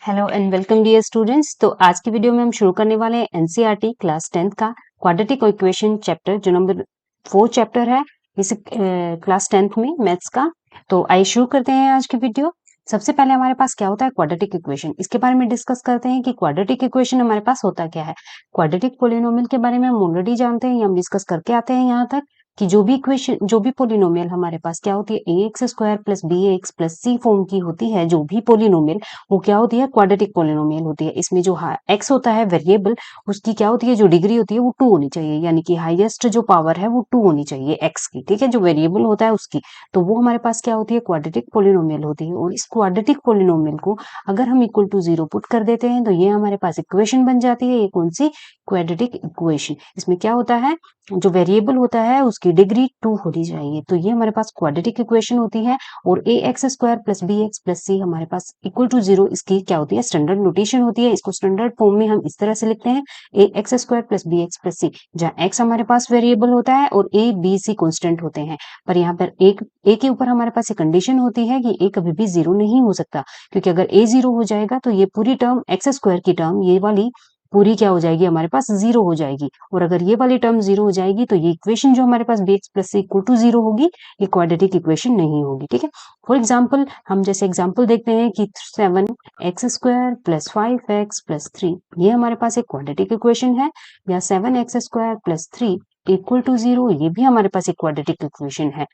Hello and welcome dear students. तो आज की वीडियो में हम शुरू करने वाले हैं एनसीईआरटी क्लास 10th का क्वाड्रेटिक इक्वेशन चैप्टर जो नंबर 4 चैप्टर है इस क्लास 10th में मैथ्स का। तो आइए शुरू करते हैं आज की वीडियो। सबसे पहले हमारे पास क्या होता है क्वाड्रेटिक इक्वेशन, इसके बारे में डिस्कस करते हैं कि क्वाड्रेटिक इक्वेशन हमारे पास होता क्या है। क्वाड्रेटिक पोलिनोमियल के बारे में हम ऑलरेडी जानते हैं, हम डिस्कस करके आते हैं यहाँ तक कि जो भी इक्वेशन जो भी पोलिनोमियल हमारे पास क्या होती है a x square plus b x plus c form की होती है, जो भी पोलिनोमियल वो क्या होती है क्वाड्रेटिक पोलिनोमियल होती है। इसमें जो एक्स होता है वेरिएबल, उसकी क्या होती है जो डिग्री होती है वो 2 होनी चाहिए, यानी कि हाईएस्ट जो पावर है वो 2 होनी चाहिए एक्स की, ठीक है, जो वेरिएबल होता है उसकी। तो वो हमारे पास क्या होती है क्वाड्रेटिक पोलिनोमियल होती है। और इस क्वाड्रेटिक पोलिनोमियल को अगर हम इक्वल टू 0 पुट कर देते हैं तो ये हमारे पास इक्वेशन बन जाती है। ये कौन सी क्वाड्रेटिक इक्वेशन, इसमें क्या होता है जो वेरिएबल होता है उसकी डिग्री 2 होनी चाहिए। तो ये हमारे पास क्वाड्रेटिक इक्वेशन होती है। और a x square plus b x plus c हमारे पास इक्वल टू 0 इसकी क्या होती है स्टैंडर्ड नोटेशन होती है। इसको स्टैंडर्ड फॉर्म में हम इस तरह से लिखते हैं a x square plus b x plus c, जहाँ एक्स हमारे पास वेरिएबल होता है और ए बी सी कॉन्स्टेंट होते हैं। पर यहाँ पर एक ए के ऊपर हमारे पास एक कंडीशन होती है कि ए कभी भी 0 नहीं हो सकता, क्योंकि अगर ए 0 हो जाएगा तो ये पूरी टर्म एक्स स्क्वायर की टर्म ये वाली पूरी क्या हो जाएगी हमारे पास 0 हो जाएगी। और अगर ये वाली टर्म 0 हो जाएगी तो ये इक्वेशन जो हमारे पास bx plus C equal to 0 होगी, ये क्वाड्रेटिक इक्वेशन नहीं होगी, ठीक है। फॉर एग्जाम्पल हम जैसे एग्जाम्पल देखते हैं कि 7x square plus 5x plus 3 ये हमारे पास एक क्वाड्रेटिक इक्वेशन है, या 7x square plus 3 equal to 0 ये भी हमारे पास एक क्वाड्रेटिक इक्वेशन है।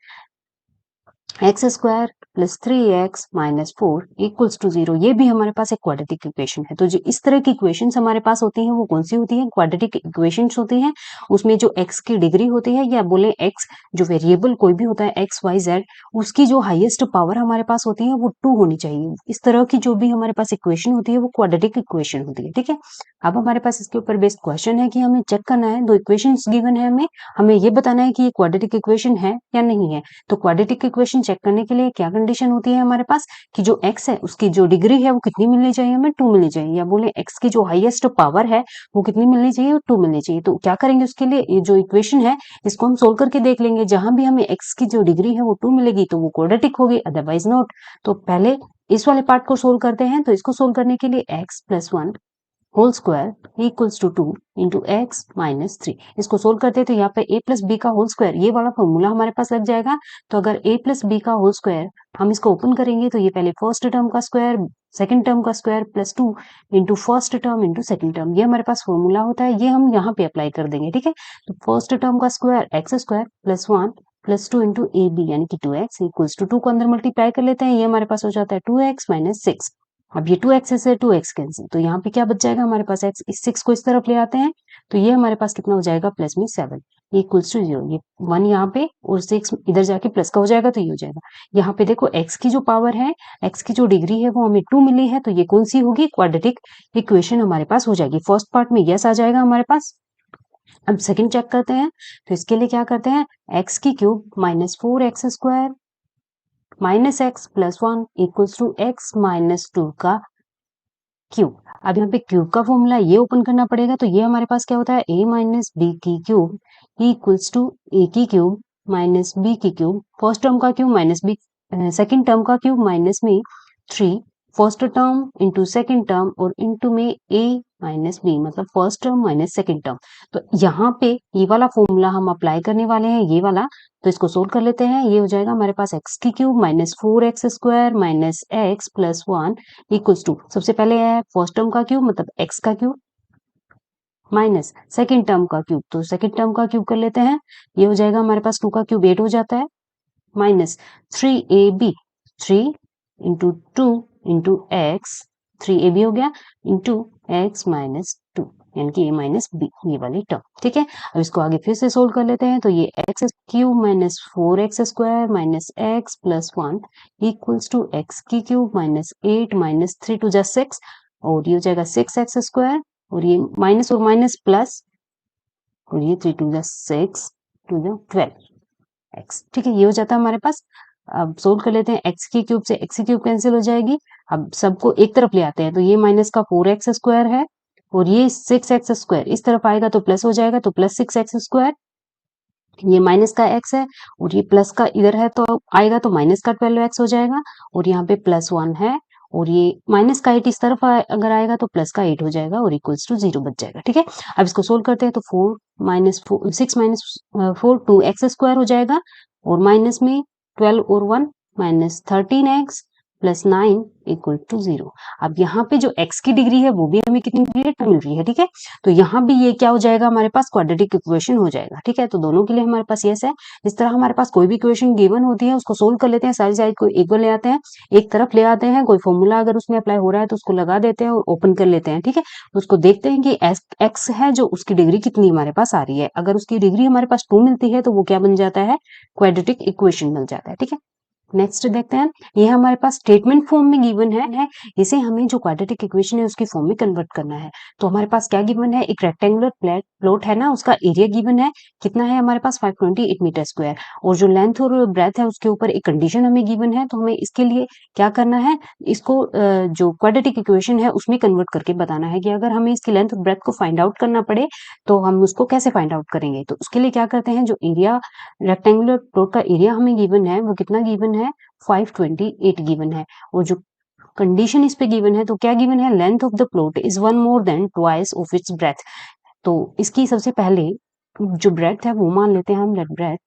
X square plus 3x minus 4 equals to 0 ये भी हमारे पास एक क्वाड्रेटिक इक्वेशन है। तो जो इस तरह की इक्वेशंस हमारे पास होती हैं वो कौन सी होती हैं क्वाड्रेटिक इक्वेशंस होती हैं। उसमें जो x की डिग्री होती है, या बोले x जो वेरिएबल कोई भी होता है x y z, उसकी जो हाईएस्ट पावर हमारे पास होती है वो 2 होनी चाहिए। इस तरह की जो भी हमारे पास इक्वेशन होती है वो क्वाड्रेटिक इक्वेशन होती है, ठीक है। अब हमारे पास इसके ऊपर बेस्ड क्वेश्चन है कि हमें चेक करना है, दो इक्वेशन गिवन है, हमें ये बताना है कि ये क्वाड्रेटिक इक्वेशन है या नहीं है। तो क्वाड्रेटिक इक्वेशन चेक करने के लिए क्या कंडीशन होती है हमारे पास कि जो x है उसकी जो डिग्री है वो कितनी मिलनी चाहिए, हमें 2 मिलनी चाहिए, या बोले x की जो हाईएस्ट पावर है वो कितनी मिलनी चाहिए, 2 मिलनी चाहिए। तो क्या करेंगे उसके लिए, ये जो इक्वेशन है इसको हम सोल्व करके देख लेंगे। जहां भी हमें x की जो डिग्री है वो 2 मिलेगी तो वो क्वाड्रेटिक होगी, अदरवाइज नॉट। तो पहले इस वाले पार्ट को सोल्व करते हैं। तो इसको सोल्व करने के लिए x plus 1 whole square equals to 2 into x minus 3, इसको सोल्व करते हैं तो यहाँ पे a प्लस बी का होल स्क्वायर ये वाला फॉर्मूला हमारे पास लग जाएगा। तो अगर a प्लस बी का होल स्क्वायर हम इसको ओपन करेंगे तो ये पहले फर्स्ट टर्म का स्क्वायर सेकंड टर्म का square plus 2 into first term into second term, ये हमारे पास फॉर्मूला होता है, ये हम यहाँ पे अप्लाई कर देंगे, ठीक है। तो फर्स्ट टर्म का square x square plus 1 plus 2 into A B यानी कि 2x इक्वल्स टू 2 को अंदर मल्टीप्लाई कर लेते हैं, ये हमारे पास हो जाता है 2x माइनस 6। अब ये 2x से 2x कैंसिल, तो यहाँ पे क्या बच जाएगा हमारे पास x, इस 6 को इस तरफ ले आते हैं तो ये हमारे पास कितना हो जाएगा प्लस में 7 इक्वल्स टू 0, ये 1 यहाँ पे और 6 इधर जाके प्लस का हो जाएगा तो ये हो जाएगा। यहाँ पे देखो x की जो पावर है, x की जो डिग्री है वो हमें 2 मिली है, तो ये कौन सी होगी क्वाड्रेटिक इक्वेशन हमारे पास हो जाएगी। फर्स्ट पार्ट में यस आ जाएगा हमारे पास। अब सेकंड चेक करते हैं। तो इसके लिए क्या करते हैं, x की cube minus 4x square minus x plus 1 equals to x minus 2 का क्यूब। अब यहाँ पे क्यूब का फॉर्मूला ये ओपन करना पड़ेगा, तो ये हमारे पास क्या होता है a माइनस बी की क्यूब इक्वल्स टू a की क्यूब माइनस b की क्यूब, फर्स्ट टर्म का cube minus b second term का क्यूब माइनस में 3 first term into second term और इंटू में a माइनस बी, मतलब first term minus second term. तो यहाँ पे ये वाला फॉर्मूला हम अप्लाई करने वाले हैं, ये वाला। तो इसको सोल्व कर लेते हैं, ये हो जाएगा हमारे पास x की cube minus 4x square minus x plus 1 equals to, सबसे पहले है फर्स्ट टर्म का क्यूब मतलब x का क्यूब माइनस सेकंड टर्म का क्यूब, तो सेकंड टर्म का क्यूब कर लेते हैं, ये हो जाएगा हमारे पास 2 का क्यूब 8 हो जाता है, minus 3ab 3 into 2 into x 3ab हो गया इंटू एक्स माइनस 2 यानी कि a माइनस बी, ये वाली टर्म, ठीक है। अब इसको आगे फिर से सोल्व कर लेते हैं। तो ये x cube minus 4x square minus x plus 1 equals to x की क्यूब माइनस 8 माइनस 3 टू जा 6 और ये हो जाएगा 6x स्क्वायर और ये माइनस और माइनस प्लस और ये 3 टू जा 6 टू जा 12x, ठीक है, ये हो जाता है हमारे पास। अब सोल्व कर लेते हैं, x की क्यूब से x की क्यूब कैंसिल हो जाएगी। अब सबको एक तरफ ले आते हैं, तो ये माइनस का 4x स्क्वायर है और ये 6x स्क्वायर इस तरफ आएगा तो प्लस हो जाएगा, तो प्लस 6x स्क्वायर, ये माइनस का x है और ये प्लस का इधर है तो आएगा तो माइनस का 12x हो जाएगा और यहाँ पे प्लस 1 है और ये माइनस का 8 इस तरफ अगर आएगा तो प्लस का 8 हो जाएगा और इक्वल्स टू 0 बच जाएगा। ठीक है, अब इसको सोल्व करते हैं तो 6 माइनस 4 2x² हो जाएगा और माइनस में 12 और 1 minus 13x plus 9 equal to 0। अब यहाँ पे जो x की डिग्री है वो भी हमें कितनी मिल रही है, 2 मिल रही है। ठीक है, तो यहाँ भी ये क्या हो जाएगा, हमारे पास क्वाड्रेटिक इक्वेशन हो जाएगा। ठीक है, तो दोनों के लिए हमारे पास यस है। इस तरह हमारे पास कोई भी इक्वेशन गिवन होती है उसको सोल्व कर लेते हैं, सारी साइड को इक्वल ले आते हैं, एक तरफ ले आते हैं, कोई फॉर्मूला अगर उसमें अप्लाई हो रहा है तो उसको लगा देते हैं और ओपन कर लेते हैं। ठीक है, उसको देखते हैं कि x है जो उसकी डिग्री कितनी हमारे पास आ रही है। अगर उसकी डिग्री हमारे पास 2 मिलती है तो वो क्या बन जाता है, क्वाड्रेटिक इक्वेशन मिल जाता है। ठीक है, नेक्स्ट देखते हैं, ये हमारे पास स्टेटमेंट फॉर्म में गिवन है, इसे हमें जो क्वाड्रेटिक इक्वेशन है उसकी फॉर्म में कन्वर्ट करना है। तो हमारे पास क्या गिवन है, एक रेक्टेंगुलर प्लॉट है ना, उसका एरिया गिवन है, कितना है हमारे पास 528 मीटर स्क्वायर, और जो लेंथ और ब्रेथ है उसके ऊपर एक कंडीशन हमें गिवन है। तो हमें इसके लिए क्या करना है, इसको जो क्वाड्रेटिक इक्वेशन है उसमें कन्वर्ट करके बताना है कि अगर हमें इसकी लेंथ और ब्रेथ को फाइंड आउट करना पड़े तो हम उसको कैसे फाइंड आउट करेंगे। तो उसके लिए क्या करते हैं, जो एरिया रेक्टेंगुलर प्लॉट का एरिया हमें गिवन है वो कितना गिवन है, 528 गिवन है, और जो कंडीशन इस पे गिवन है तो क्या गिवन है, length of the plot is 1 more than twice of its breath. तो इसकी सबसे पहले जो ब्रेथ है वो मान लेते हैं हम, लेट ब्रेथ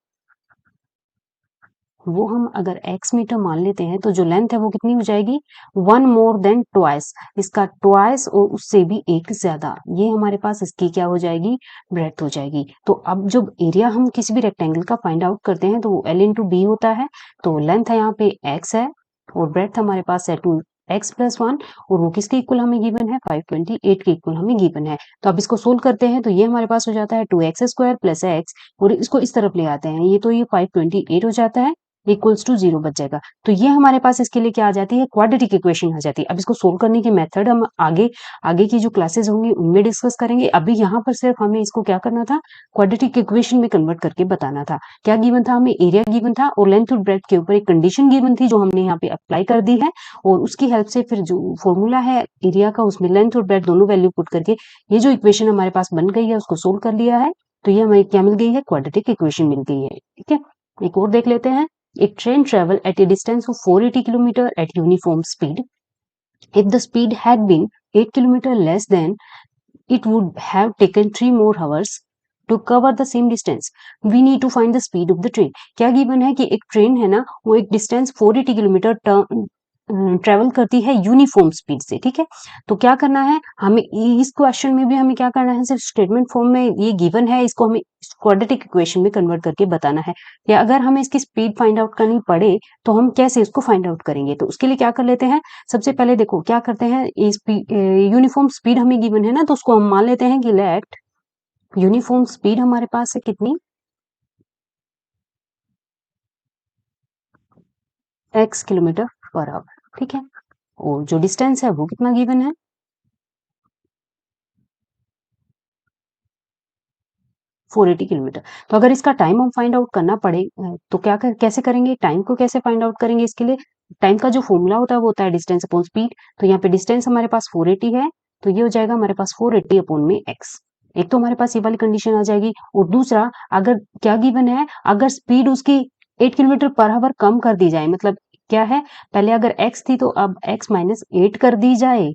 वो हम अगर x मीटर मान लेते हैं तो जो लेंथ है वो कितनी हो जाएगी, 1 मोर देन ट्वाइस, इसका ट्वाइस और उससे भी एक ज्यादा, ये हमारे पास इसकी क्या हो जाएगी, ब्रेथ हो जाएगी। तो अब जब एरिया हम किसी भी रेक्टेंगल का फाइंड आउट करते हैं तो वो L इंटू बी होता है। तो लेंथ है यहाँ पे x है और ब्रेथ हमारे पास है 2x प्लस 1, और वो किसके इक्वल हमें गिवन है, 528 के इक्वल हमें गिवन है। तो अब इसको सोल्व करते हैं तो ये हमारे पास हो जाता है 2x² प्लस x, और इसको इस तरफ ले आते हैं, ये तो ये 528 हो जाता है, इक्वल्स टू 0 बच जाएगा। तो ये हमारे पास इसके लिए क्या आ जाती है, क्वाड्रेटिक इक्वेशन आ जाती है। अब इसको सोल्व करने के मेथड हम आगे आगे की जो क्लासेस होंगी उनमें डिस्कस करेंगे। अभी यहाँ पर सिर्फ हमें इसको क्या करना था, क्वाड्रेटिक इक्वेशन में कन्वर्ट करके बताना था। क्या गिवन था, हमें एरिया गिवन था और लेंथ और ब्रेथ के ऊपर एक कंडीशन गिवन थी जो हमने यहाँ पे अप्लाई कर दी है, और उसकी हेल्प से फिर जो फॉर्मूला है एरिया का उसमें लेंथ और ब्रेथ दोनों वैल्यू पुट करके ये जो इक्वेशन हमारे पास बन गई है उसको सोल्व कर लिया है। तो ये हमें क्या मिल गई है, क्वाड्रेटिक इक्वेशन मिल गई है। ठीक है, एक और देख लेते हैं, a train travel at a distance of 480 km at uniform speed. If the speed had been 8 km less than, it would have taken 3 more hours to cover the same distance. We need to find the speed of the train. क्या given है कि एक train है ना, वो एक distance 480 kilometre travel करती है यूनिफॉर्म स्पीड से। ठीक है, तो क्या करना है हमें, इस क्वेश्चन में भी हमें क्या करना है, सिर्फ स्टेटमेंट फॉर्म में ये गिवन है, इसको हमें क्वाड्रेटिक इक्वेशन में कन्वर्ट करके बताना है। या अगर हमें इसकी स्पीड फाइंड आउट करनी पड़े तो हम कैसे इसको फाइंड आउट करेंगे। तो उसके लिए क्या कर लेते हैं, सबसे पहले देखो क्या करते हैं, यूनिफॉर्म स्पीड हमें गिवन है ना, तो उसको हम मान लेते हैं कि लेट यूनिफॉर्म स्पीड हमारे पास है कितनी, x किलोमीटर पर आवर। ठीक है, और जो डिस्टेंस है वो कितना गिवन है, 480 किलोमीटर। तो अगर इसका टाइम हम फाइंड आउट करना पड़े तो कैसे करेंगे, टाइम को कैसे फाइंड आउट करेंगे, इसके लिए टाइम का जो फॉर्मूला होता है वो होता है डिस्टेंस अपॉन स्पीड। तो यहाँ पे डिस्टेंस हमारे पास 480 है, तो ये हो जाएगा हमारे पास 480 अपॉन में x। एक तो हमारे पास ये वाली कंडीशन आ जाएगी, और दूसरा अगर क्या गिवन है, अगर स्पीड उसकी 8 किलोमीटर पर आवर कम कर दी जाए, मतलब क्या है, पहले अगर x थी तो अब x माइनस 8 कर दी जाए,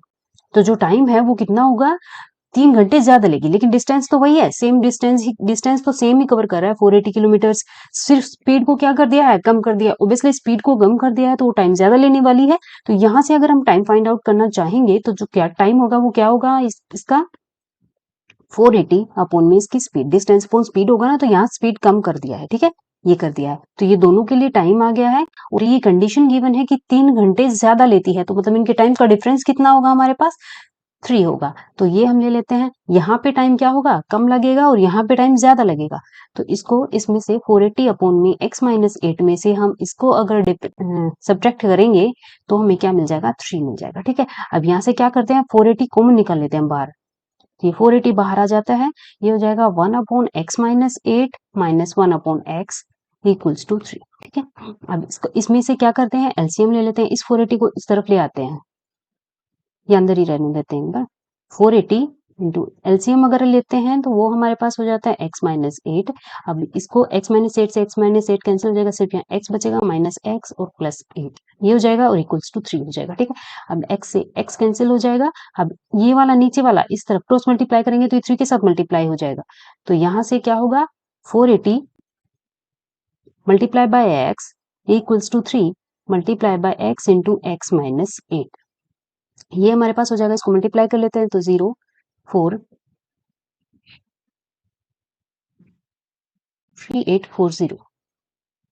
तो जो टाइम है वो कितना होगा, 3 घंटे ज्यादा लेगी, लेकिन डिस्टेंस तो वही है, सेम डिस्टेंस तो सेम ही कवर कर रहा है 480 किलोमीटर। सिर्फ स्पीड को क्या कर दिया है, कम कर दिया। ओब्वियसली स्पीड को कम कर दिया है तो वो टाइम ज्यादा लेने वाली है। तो यहाँ से अगर हम टाइम फाइंड आउट करना चाहेंगे तो जो क्या टाइम होगा वो क्या होगा, इसका 480 अपॉन में इसकी स्पीड, डिस्टेंस अपॉन स्पीड होगा ना, तो यहाँ स्पीड कम कर दिया है। ठीक है, ये कर दिया है, तो ये दोनों के लिए टाइम आ गया है, और ये कंडीशन गिवन है कि 3 घंटे ज्यादा लेती है, तो मतलब इनके टाइम का डिफरेंस कितना होगा हमारे पास, 3 होगा। तो ये हम ले लेते हैं, यहाँ पे टाइम क्या होगा, कम लगेगा, और यहाँ पे टाइम ज्यादा लगेगा। तो इसको इसमें से 480 अपॉन में x माइनस 8 में से हम इसको अगर सब्ट्रैक्ट करेंगे तो हमें क्या मिल जाएगा, 3 मिल जाएगा। ठीक है, अब यहाँ से क्या करते हैं, 480 कॉमन निकाल लेते हैं बाहर, ये 480 बाहर आ जाता है, ये हो जाएगा 1 upon x minus 8 minus 1 upon x equals to 3। ठीक है, अब इसको इसमें से क्या करते हैं, एलसीएम ले लेते हैं, इस 480 को इस तरफ ले आते हैं, ये अंदर ही रहने देते हैं, 480 इंटू एलसीएम अगर लेते हैं तो वो हमारे पास हो जाता है x माइनस एट। अब इसको x माइनस एट से x माइनस एट कैंसिल हो जाएगा, सिर्फ यहाँ x बचेगा माइनस एक्स और प्लस एट, ये हो जाएगा और इक्वल्स टू 3 हो जाएगा। ठीक है, अब x से x कैंसिल हो जाएगा। अब ये वाला नीचे वाला इस तरफ क्रॉस मल्टीप्लाई करेंगे तो ये 3 के साथ मल्टीप्लाई हो जाएगा, तो यहाँ से क्या होगा 480 multiply by x equals to 3 multiply by x into x minus eight, ये हमारे पास हो जाएगा। इसको मल्टीप्लाई कर लेते हैं तो 0 4 3840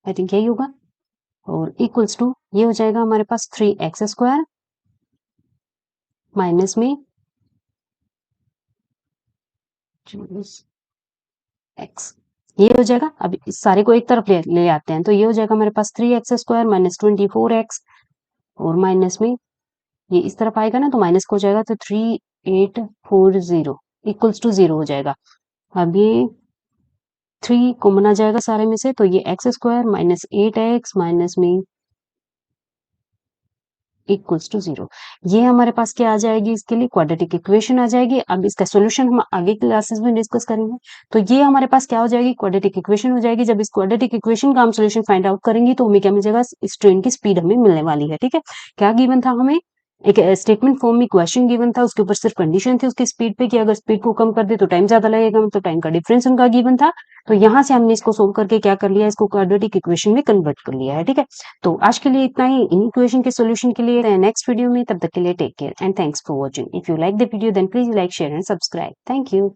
आई थिंक यही होगा, और इक्वल्स टू ये हो जाएगा हमारे पास 3x स्क्वायर माइनस में x, ये हो जाएगा। अब इस सारे को एक तरफ ले आते हैं तो ये हो जाएगा हमारे पास 3x स्क्वायर माइनस 24x और माइनस में ये इस तरफ आएगा ना तो माइनस को हो जाएगा, तो 3840 इक्वल्स टू 0 हो जाएगा। अब ये 3 कॉमन आ जाएगा सारे में से, तो ये x square minus 8x minus में इक्वल्स टू 0, ये हमारे पास क्या आ जाएगी, इसके लिए क्वाड्रेटिक इक्वेशन आ जाएगी। अब इसका सॉल्यूशन हम आगे क्लासेस में डिस्कस करेंगे। तो ये हमारे पास क्या हो जाएगी, क्वाड्रेटिक इक्वेशन हो जाएगी। जब इस क्वाड्रेटिक इक्वेशन का हम सॉल्यूशन फाइंड आउट करेंगे तो हमें क्या मिल जाएगा, इस ट्रेन की स्पीड हमें मिलने वाली है। ठीक है, क्या गिवन था हमें, एक स्टेटमेंट फॉर्म में क्वेश्चन गिवन था, उसके ऊपर सिर्फ कंडीशन थी उसकी स्पीड पे कि अगर स्पीड को कम कर दे तो टाइम ज्यादा लगेगा, मतलब टाइम का डिफरेंस उनका गिवन था। तो यहाँ से हमने इसको सोल्व करके क्या कर लिया, इसको क्वाड्रेटिक इक्वेशन में कन्वर्ट कर लिया है। ठीक है, तो आज के लिए इतना ही इन इक्वेशन के सॉल्यूशन के लिए। नेक्स्ट वीडियो में, तब तक के लिए take care and thanks for watching. If you like the video then please like share and subscribe. Thank you.